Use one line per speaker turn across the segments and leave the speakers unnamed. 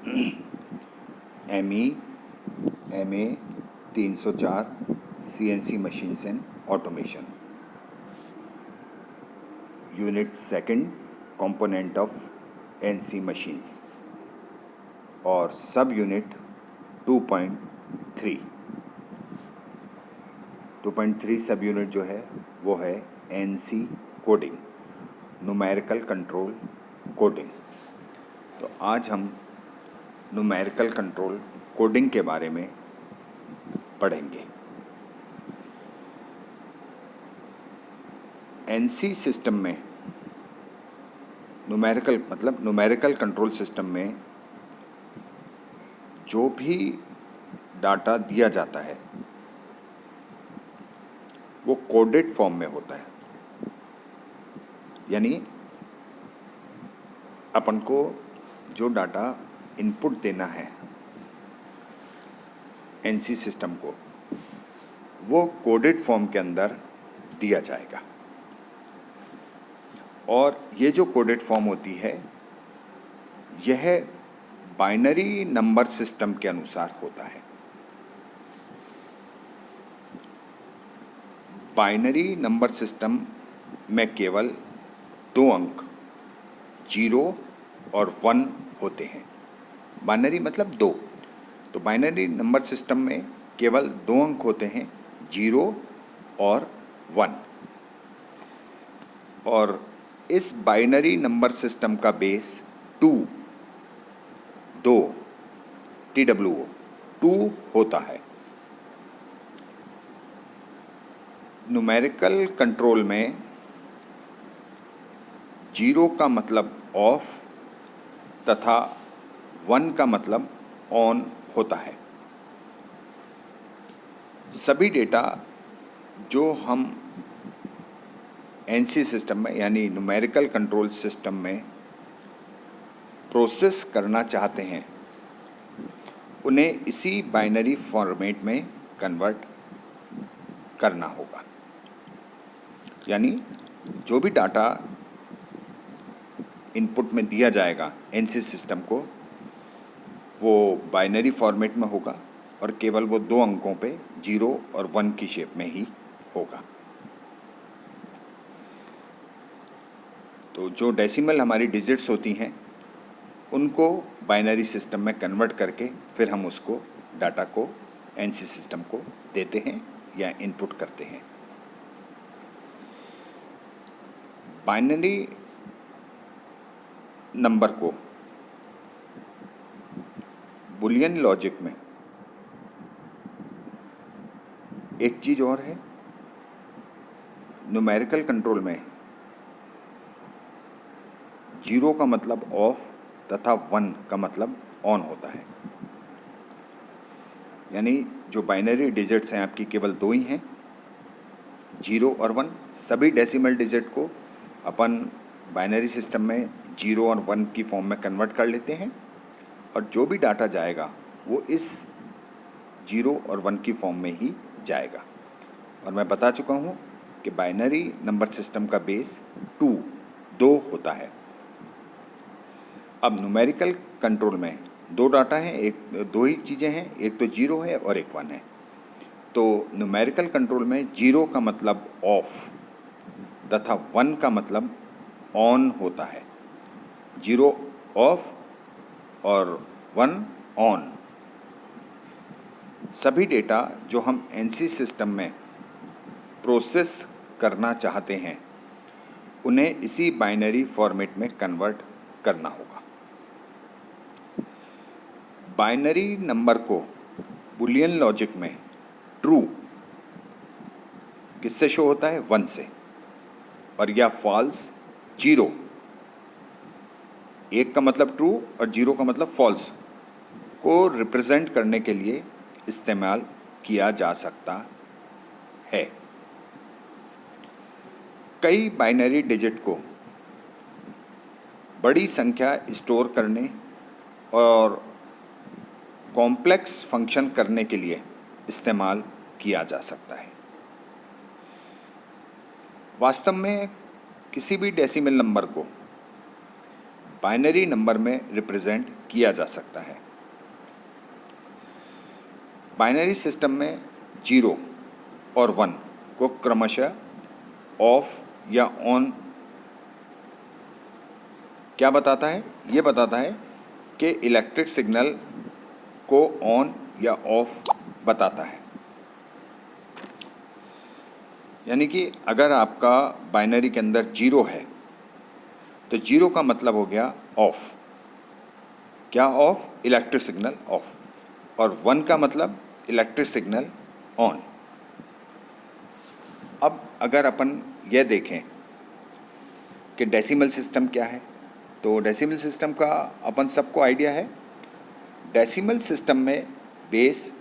ME, MA 304 CNC machines and automation. Unit 2nd component of NC machines और सब unit 2.3 सब unit जो है वो है NC coding, numerical control coding. तो आज हम न्यूमेरिकल कंट्रोल कोडिंग के बारे में पढ़ेंगे। NC सिस्टम में न्यूमेरिकल कंट्रोल सिस्टम में जो भी डाटा दिया जाता है वो कोडेड फॉर्म में होता है, यानी अपन को जो डाटा इनपुट देना है NC सिस्टम को वो कोडेड फॉर्म के अंदर दिया जाएगा। और ये जो कोडेड फॉर्म होती है यह बाइनरी नंबर सिस्टम के अनुसार होता है। बाइनरी नंबर सिस्टम में केवल 2 अंक 0 और 1 होते हैं। बाइनरी मतलब 2, तो बाइनरी नंबर सिस्टम में केवल 2 अंक होते हैं, 0 और 1। और इस बाइनरी नंबर सिस्टम का बेस 2 TWO 2 होता है। न्यूमेरिकल कंट्रोल में 0 का मतलब ऑफ तथा 1 का मतलब ऑन होता है। सभी डेटा जो हम NC सिस्टम में यानी न्यूमेरिकल कंट्रोल सिस्टम में प्रोसेस करना चाहते हैं उन्हें इसी बाइनरी फॉर्मेट में कन्वर्ट करना होगा। यानी जो भी डाटा इनपुट में दिया जाएगा NC सिस्टम को वो बाइनरी फॉर्मेट में होगा और केवल वो 2 अंकों पे 0 और 1 की शेप में ही होगा। तो जो डेसिमल हमारी डिजिट्स होती हैं उनको बाइनरी सिस्टम में कन्वर्ट करके फिर हम उसको डाटा को NC सिस्टम को देते हैं या इनपुट करते हैं। बाइनरी नंबर को बुलियन लॉजिक में एक चीज़ और है, न्यूमेरिकल कंट्रोल में 0 का मतलब ऑफ तथा 1 का मतलब ऑन होता है। यानी जो बाइनरी डिजिट्स हैं आपकी केवल 2 ही हैं, 0 और 1। सभी डेसिमल डिजिट को अपन बाइनरी सिस्टम में 0 और 1 की फॉर्म में कन्वर्ट कर लेते हैं और जो भी डाटा जाएगा वो इस 0 और 1 की फॉर्म में ही जाएगा। और मैं बता चुका हूँ कि बाइनरी नंबर सिस्टम का बेस 2 होता है। अब न्यूमेरिकल कंट्रोल में 2 डाटा हैं, 2 ही चीज़ें हैं, एक तो 0 है और एक 1 है। तो न्यूमेरिकल कंट्रोल में 0 का मतलब ऑफ तथा 1 का मतलब ऑन होता है। 0 ऑफ और 1 ऑन। सभी डेटा जो हम NC सिस्टम में प्रोसेस करना चाहते हैं उन्हें इसी बाइनरी फॉर्मेट में कन्वर्ट करना होगा। बाइनरी नंबर को बुलियन लॉजिक में ट्रू किससे शो होता है? 1 से, और या फॉल्स 0। 1 का मतलब ट्रू और 0 का मतलब फॉल्स को रिप्रेजेंट करने के लिए इस्तेमाल किया जा सकता है। कई बाइनरी डिजिट को बड़ी संख्या स्टोर करने और कॉम्प्लेक्स फंक्शन करने के लिए इस्तेमाल किया जा सकता है। वास्तव में किसी भी डेसिमल नंबर को बाइनरी नंबर में रिप्रेजेंट किया जा सकता है। बाइनरी सिस्टम में 0 और 1 को क्रमशः ऑफ या ऑन क्या बताता है? ये बताता है कि इलेक्ट्रिक सिग्नल को ऑन या ऑफ बताता है। यानी कि अगर आपका बाइनरी के अंदर 0 है तो 0 का मतलब हो गया ऑफ। क्या ऑफ? Electric signal of. और 1 का मतलब इलेक्ट्रिक सिग्नल ऑन। अब अगर अपन यह देखें कि डेसिमल सिस्टम क्या है, तो डेसिमल सिस्टम का अपन सबको आइडिया है। डेसिमल सिस्टम में बेस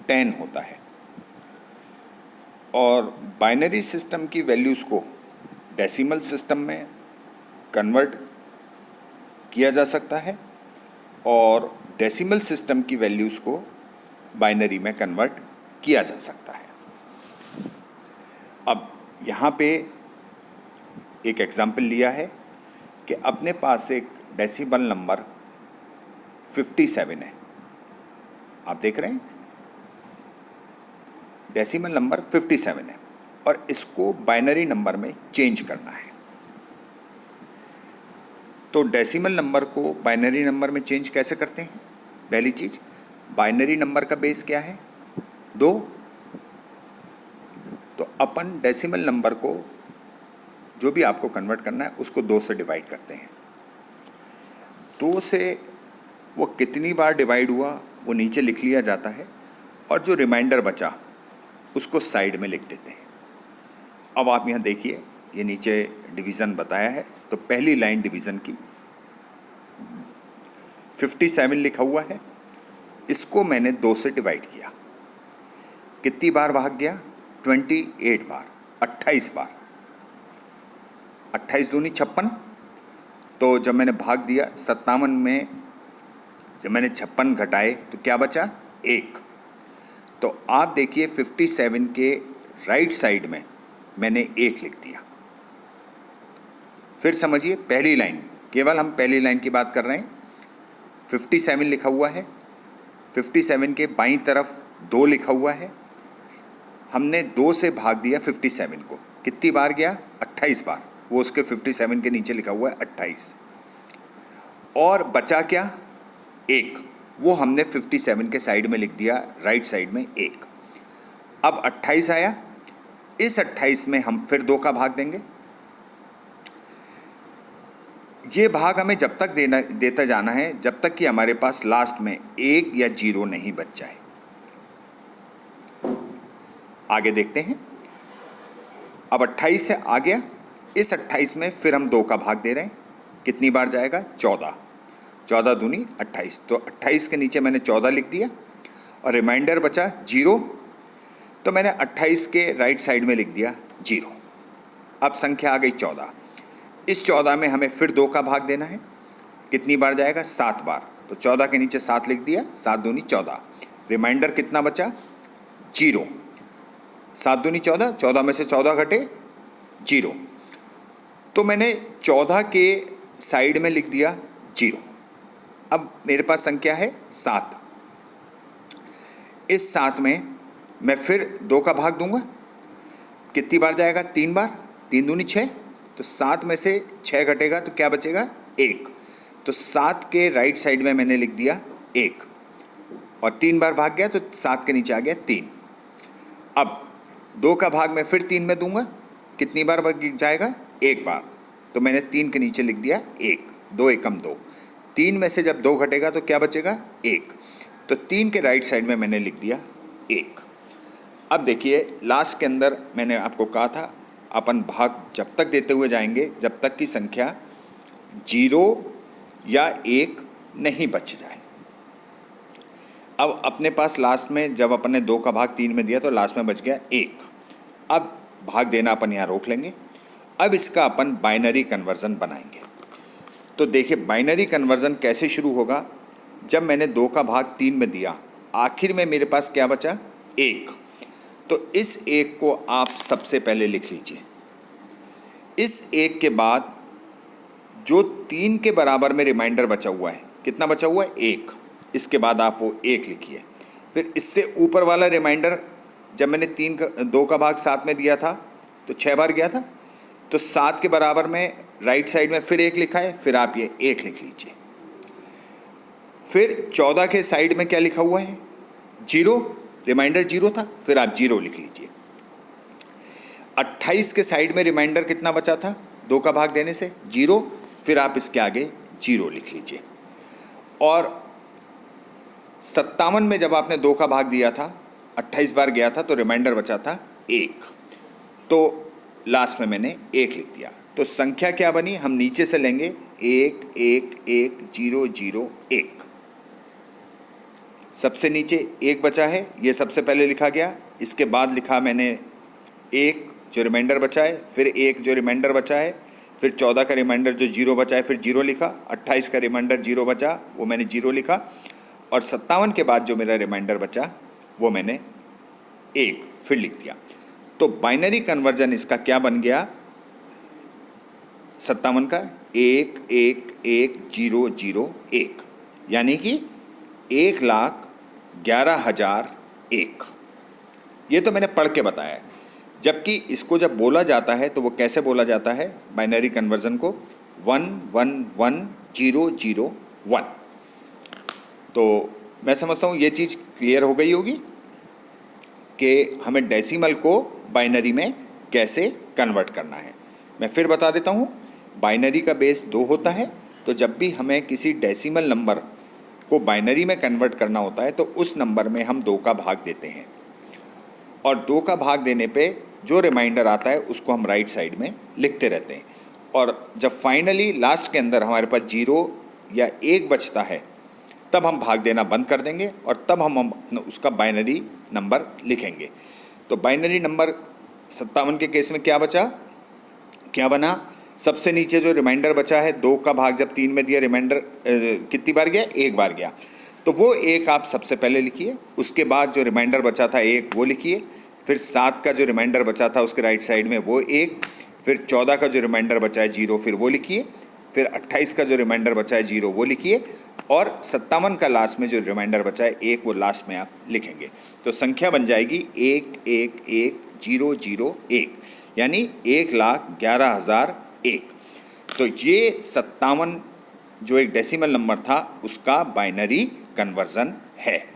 10 होता है और बाइनरी सिस्टम की वैल्यूज़ को डेसिमल सिस्टम में कन्वर्ट किया जा सकता है और डेसिमल सिस्टम की वैल्यूज़ को बाइनरी में कन्वर्ट किया जा सकता है। अब यहाँ पे एक एग्जाम्पल लिया है कि अपने पास एक डेसिमल नंबर 57 है। आप देख रहे हैं, डेसिमल नंबर 57 है और इसको बाइनरी नंबर में चेंज करना है। तो डेसिमल नंबर को बाइनरी नंबर में चेंज कैसे करते हैं? पहली चीज़, बाइनरी नंबर का बेस क्या है? 2। तो अपन डेसिमल नंबर को जो भी आपको कन्वर्ट करना है उसको 2 से डिवाइड करते हैं। 2 से वो कितनी बार डिवाइड हुआ वो नीचे लिख लिया जाता है और जो रिमाइंडर बचा उसको साइड में लिख देते हैं। अब आप यहाँ देखिए, ये नीचे डिवीज़न बताया है, तो पहली लाइन डिवीज़न की 57 लिखा हुआ है, इसको मैंने 2 से डिवाइड किया। कितनी बार भाग गया? 28 बार, 28 बार। 28 दूनी 56। तो जब मैंने भाग दिया 57 में, जब मैंने 56 घटाए तो क्या बचा? 1। तो आप देखिए 57 के राइट साइड में मैंने 1 लिख दिया। फिर समझिए पहली लाइन, केवल हम पहली लाइन की बात कर रहे हैं। 57 लिखा हुआ है, 57 के बाईं तरफ 2 लिखा हुआ है। हमने 2 से भाग दिया 57 को, कितनी बार गया? 28 बार। वो उसके 57 के नीचे लिखा हुआ है 28। और बचा क्या? 1। वो हमने 57 के साइड में लिख दिया, राइट साइड में 1। अब 28 आया, इस 28 में हम फिर 2 का भाग देंगे। ये भाग हमें जब तक देता जाना है जब तक कि हमारे पास लास्ट में 1 या 0 नहीं बच जाए। आगे देखते हैं। अब 28 से आ गया, इस 28 में फिर हम 2 का भाग दे रहे हैं। कितनी बार जाएगा? 14। 14 दूनी 28। तो 28 के नीचे मैंने 14 लिख दिया और रिमाइंडर बचा 0। तो मैंने 28 के राइट साइड में लिख दिया 0। अब संख्या आ गई 14। इस 14 में हमें फिर 2 का भाग देना है। कितनी बार जाएगा? 7 बार। तो 14 के नीचे 7 लिख दिया, 7 दूनी 14। रिमाइंडर कितना बचा? 0। 7 दूनी 14, 14 में से 14 घटे 0। तो मैंने 14 के साइड में लिख दिया 0। अब मेरे पास संख्या है 7। इस 7 में मैं फिर 2 का भाग दूंगा। कितनी बार जाएगा? 3 बार। 3 दूनी 6। तो 7 में से 6 घटेगा तो क्या बचेगा? 1। तो 7 के राइट साइड में मैंने लिख दिया 1 और 3 बार भाग गया तो 7 के नीचे आ गया 3। अब 2 का भाग मैं फिर 3 में दूंगा। कितनी बार जाएगा? 1 बार। तो मैंने 3 के नीचे लिख दिया 1। 2 एकम 2। 3 में से जब 2 घटेगा तो क्या बचेगा? 1। तो 3 के राइट साइड में मैंने लिख दिया 1। अब देखिए लास्ट के अंदर मैंने आपको कहा था अपन भाग जब तक देते हुए जाएंगे जब तक कि संख्या 0 या 1 नहीं बच जाए। अब अपने पास लास्ट में जब अपन ने 2 का भाग 3 में दिया तो लास्ट में बच गया 1। अब भाग देना अपन यहाँ रोक लेंगे। अब इसका अपन बाइनरी कन्वर्ज़न बनाएंगे। तो देखिए बाइनरी कन्वर्ज़न कैसे शुरू होगा? जब मैंने 2 का भाग 3 में दिया, आखिर में मेरे पास क्या बचा? 1। तो इस 1 को आप सबसे पहले लिख लीजिए। इस 1 के बाद जो 3 के बराबर में रिमाइंडर बचा हुआ है कितना बचा हुआ है, 1। इसके बाद आप वो 1 लिखिए। फिर इससे ऊपर वाला रिमाइंडर जब मैंने 2 का भाग 7 में दिया था तो 6 बार गया था, तो 7 के बराबर में राइट साइड में फिर 1 लिखा है, फिर आप ये 1 लिख लीजिए। फिर 14 के साइड में क्या लिखा हुआ है, 0, रिमाइंडर 0 था, फिर आप 0 लिख लीजिए। 28 के साइड में रिमाइंडर कितना बचा था 2 का भाग देने से, 0, फिर आप इसके आगे 0 लिख लीजिए। और 57 में जब आपने 2 का भाग दिया था, 28 बार गया था, तो रिमाइंडर बचा था 1, तो लास्ट में मैंने 1 लिख दिया। तो संख्या क्या बनी, हम नीचे से लेंगे 1 1 1 0 0 1। सबसे नीचे 1 बचा है, ये सबसे पहले लिखा गया। इसके बाद लिखा मैंने 1 जो रिमाइंडर बचा है, फिर 1 जो रिमाइंडर बचा है, फिर 14 का रिमाइंडर जो 0 बचा है, फिर 0 लिखा। 28 का रिमाइंडर 0 बचा, वो मैंने 0 लिखा। और 57 के बाद जो मेरा रिमाइंडर बचा वो मैंने 1 फिर लिख दिया। तो बाइनरी कन्वर्जन इसका क्या बन गया, 57 का 1 1 1 0 0 1, यानी कि 1,11,001। ये तो मैंने पढ़ के बताया है, जबकि इसको जब बोला जाता है तो वो कैसे बोला जाता है, बाइनरी कन्वर्जन को 1 1 1 0 0 1। तो मैं समझता हूँ ये चीज़ क्लियर हो गई होगी कि हमें डेसिमल को बाइनरी में कैसे कन्वर्ट करना है। मैं फिर बता देता हूँ, बाइनरी का बेस 2 होता है, तो जब भी हमें किसी डेसिमल नंबर को बाइनरी में कन्वर्ट करना होता है तो उस नंबर में हम 2 का भाग देते हैं, और 2 का भाग देने पे जो रिमाइंडर आता है उसको हम राइट साइड में लिखते रहते हैं। और जब फाइनली लास्ट के अंदर हमारे पास 0 या 1 बचता है, तब हम भाग देना बंद कर देंगे और तब हम उसका बाइनरी नंबर लिखेंगे। तो बाइनरी नंबर 57 के केस में क्या बचा, क्या बना, सबसे नीचे जो रिमाइंडर बचा है 2 का भाग जब 3 में दिया, रिमाइंडर कितनी बार गया, 1 बार गया, तो वो 1 आप सबसे पहले लिखिए। उसके बाद जो रिमाइंडर बचा था 1 वो लिखिए। फिर 7 का जो रिमाइंडर बचा था उसके राइट साइड में वो 1। फिर 14 का जो रिमाइंडर बचा है 0, फिर वो लिखिए। फिर 28 का जो रिमाइंडर बचा है 0 वो लिखिए। और 57 का लास्ट में जो रिमाइंडर बचा है 1, वो लास्ट में आप लिखेंगे। तो संख्या बन जाएगी 1 1 1 0 0 1, यानी 1,11,001। तो ये 57 जो एक डेसिमल नंबर था उसका बाइनरी कन्वर्जन है।